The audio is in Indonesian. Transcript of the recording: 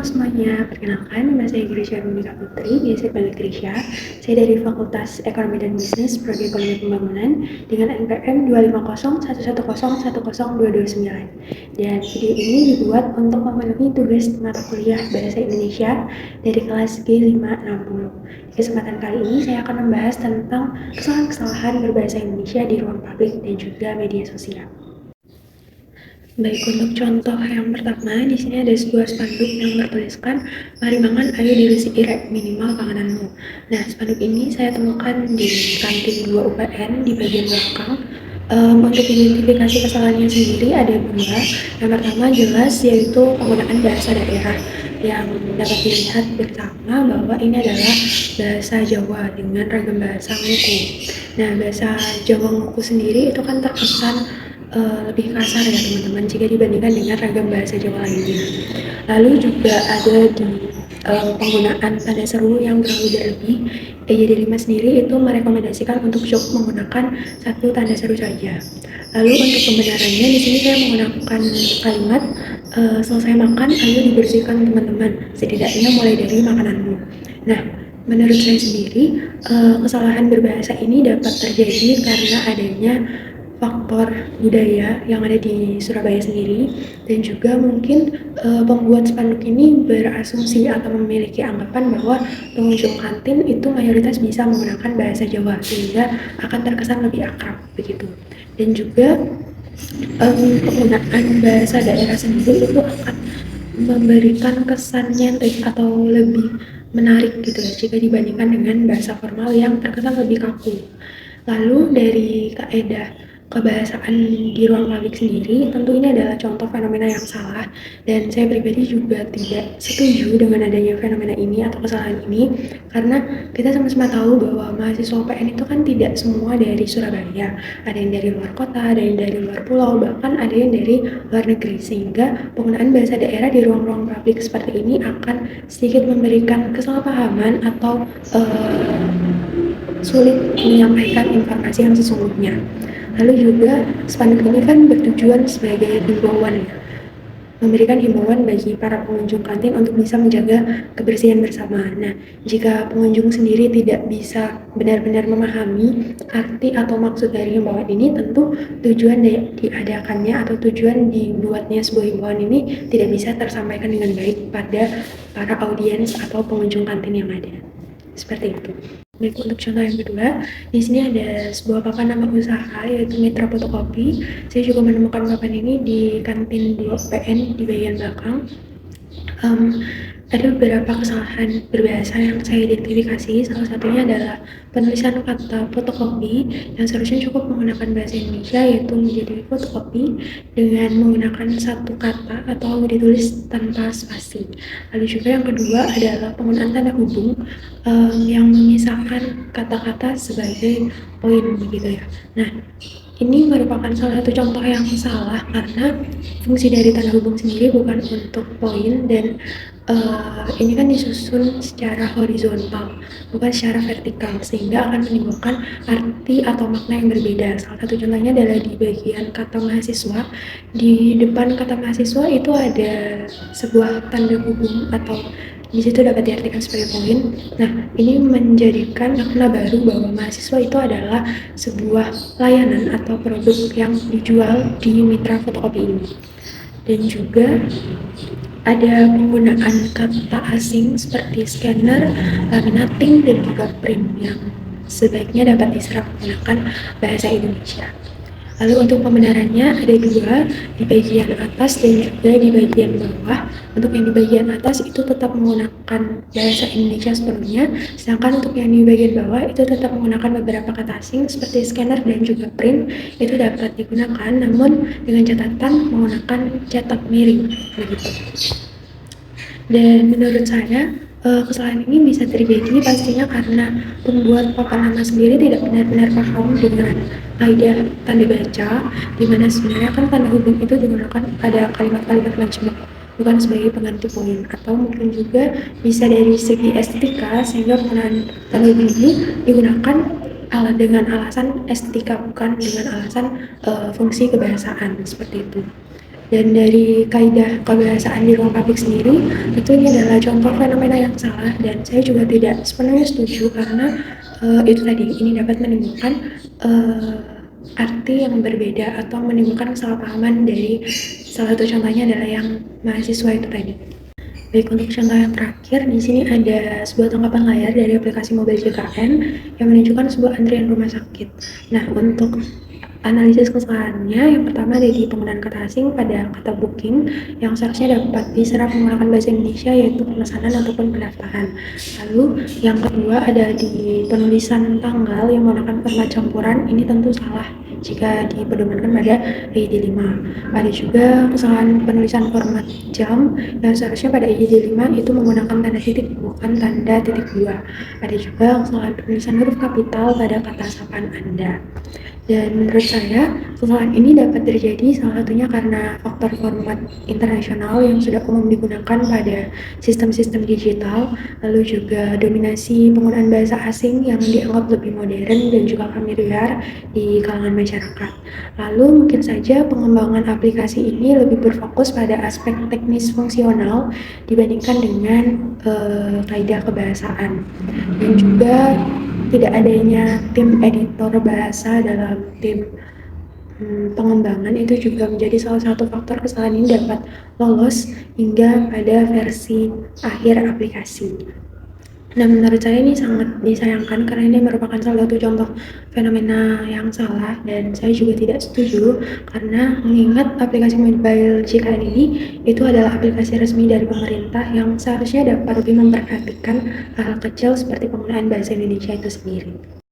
semuanya, perkenalkan nama saya Grisha Rumika Putri, biasa dipanggil Grisha. Saya dari Fakultas Ekonomi dan Bisnis, Prodi Ekonomi Pembangunan, dengan NPM 25011010229. Dan video ini dibuat untuk memenuhi tugas mata kuliah Bahasa Indonesia dari kelas G560. Di kesempatan kali ini saya akan membahas tentang kesalahan-kesalahan berbahasa Indonesia di ruang publik dan juga media sosial. Baik, untuk contoh yang pertama, di sini ada sebuah spanduk yang bertuliskan, "Mari makan, ayo dilusi irek, minimal pangananmu." Nah, spanduk ini saya temukan di kantin 2 UPN di bagian belakang. Untuk identifikasi kesalahannya sendiri ada dua. Yang pertama jelas yaitu penggunaan bahasa daerah yang dapat dilihat bersama bahwa ini adalah bahasa Jawa dengan ragam bahasa Ngoko. Nah, bahasa Jawa Ngoko sendiri itu kan terkesan lebih kasar ya teman-teman jika dibandingkan dengan ragam bahasa Jawa lainnya. Lalu juga ada di penggunaan tanda seru yang terlalu berlebih. EYD5 sendiri itu merekomendasikan untuk cukup menggunakan satu tanda seru saja. Lalu untuk pembenarannya di sini saya menggunakan kalimat selesai makan ayo dibersihkan teman-teman, setidaknya mulai dari makananmu. Nah, menurut saya sendiri kesalahan berbahasa ini dapat terjadi karena adanya faktor budaya yang ada di Surabaya sendiri, dan juga mungkin pembuat spanduk ini berasumsi atau memiliki anggapan bahwa pengunjung kantin itu mayoritas bisa menggunakan bahasa Jawa sehingga akan terkesan lebih akrab begitu. Dan juga penggunaan bahasa daerah sendiri itu akan memberikan kesan nyentrik atau lebih menarik gitu ya jika dibandingkan dengan bahasa formal yang terkesan lebih kaku. Lalu dari kaidah kebahasaan di ruang publik sendiri, tentu ini adalah contoh fenomena yang salah, dan saya pribadi juga tidak setuju dengan adanya fenomena ini atau kesalahan ini, karena kita sama-sama tahu bahwa mahasiswa UPN itu kan tidak semua dari Surabaya, ada yang dari luar kota, ada yang dari luar pulau, bahkan ada yang dari luar negeri, sehingga penggunaan bahasa daerah di ruang-ruang publik seperti ini akan sedikit memberikan kesalahpahaman atau sulit menyampaikan informasi yang sesungguhnya. Lalu juga spanduk ini kan bertujuan sebagai himbauan ya, memberikan himbauan bagi para pengunjung kantin untuk bisa menjaga kebersihan bersama. Nah, jika pengunjung sendiri tidak bisa benar-benar memahami arti atau maksud dari himbauan ini, tentu tujuan diadakannya atau tujuan dibuatnya sebuah himbauan ini tidak bisa tersampaikan dengan baik pada para audiens atau pengunjung kantin yang ada. Seperti itu. Baik, untuk contoh yang kedua, di sini ada sebuah papan nama usaha yaitu Mitra Fotokopi. Saya juga menemukan papan ini di kantin 2 UPN di bagian belakang. Ada beberapa kesalahan berbahasa yang saya identifikasi. Salah satunya adalah penulisan kata fotokopi yang seharusnya cukup menggunakan bahasa Indonesia yaitu menjadi fotokopi dengan menggunakan satu kata atau ditulis tanpa spasi. Lalu juga yang kedua adalah penggunaan tanda hubung yang memisahkan kata-kata sebagai poin begitu ya. Nah, ini merupakan salah satu contoh yang salah karena fungsi dari tanda hubung sendiri bukan untuk poin, dan ini kan disusun secara horizontal, bukan secara vertikal, sehingga akan menimbulkan arti atau makna yang berbeda. Salah satu contohnya adalah di bagian kata mahasiswa. Di depan kata mahasiswa itu ada sebuah tanda hubung atau di situ dapat diartikan sebagai poin. Nah, ini menjadikan makna baru bahwa mahasiswa itu adalah sebuah layanan atau produk yang dijual di Mitra Fotokopi ini. Dan juga ada penggunaan kata asing seperti scanner, laminating, dan juga print yang sebaiknya dapat diserap menggunakan bahasa Indonesia. Lalu untuk pembenarannya ada dua, di bagian atas dan juga di bagian bawah. Untuk yang di bagian atas itu tetap menggunakan bahasa Indonesia sepenuhnya, sedangkan untuk yang di bagian bawah itu tetap menggunakan beberapa kata asing seperti scanner dan juga print. Itu dapat digunakan namun dengan catatan menggunakan cetak miring begitu. Dan menurut saya kesalahan ini bisa terjadi pastinya karena pembuat papan nama sendiri tidak benar-benar paham dengan kaidah tanda baca, di mana sebenarnya kan tanda hubung itu digunakan pada kalimat-kalimat majemuk, bukan sebagai pengganti poin. Atau mungkin juga bisa dari segi estetika, sehingga penggunaan tanda hubung ini digunakan dengan alasan estetika, bukan dengan alasan fungsi kebahasaan seperti itu. Dan dari kaidah kebahasaan di ruang publik sendiri, itu ini adalah contoh fenomena yang salah dan saya juga tidak sepenuhnya setuju karena itu tadi ini dapat menimbulkan arti yang berbeda atau menimbulkan kesalahpahaman dari salah satu contohnya adalah yang mahasiswa itu tadi. Baik, untuk contoh yang terakhir, di sini ada sebuah tangkapan layar dari aplikasi mobil JKN yang menunjukkan sebuah antrian rumah sakit. Nah, untuk analisis kesalahannya, yang pertama ada di penggunaan kata asing pada kata booking yang seharusnya dapat diserap menggunakan bahasa Indonesia yaitu pemesanan ataupun pendaftaran. Lalu yang kedua ada di penulisan tanggal yang menggunakan format campuran, ini tentu salah jika dipedomankan pada EID 5. Ada juga kesalahan penulisan format jam yang seharusnya pada EID 5 itu menggunakan tanda titik bukan tanda titik 2. Ada juga kesalahan penulisan huruf kapital pada kata sapaan Anda. Dan menurut saya, kesalahan ini dapat terjadi salah satunya karena faktor format internasional yang sudah umum digunakan pada sistem-sistem digital, lalu juga dominasi penggunaan bahasa asing yang dianggap lebih modern dan juga familiar di kalangan masyarakat. Lalu mungkin saja pengembangan aplikasi ini lebih berfokus pada aspek teknis fungsional dibandingkan dengan kaidah kebahasaan. Dan juga tidak adanya tim editor bahasa dalam tim pengembangan itu juga menjadi salah satu faktor kesalahan ini dapat lolos hingga pada versi akhir aplikasi. Nah, menurut saya ini sangat disayangkan karena ini merupakan salah satu contoh fenomena yang salah dan saya juga tidak setuju karena mengingat aplikasi mobile JKN ini itu adalah aplikasi resmi dari pemerintah yang seharusnya dapat lebih memperhatikan hal kecil seperti penggunaan bahasa Indonesia itu sendiri.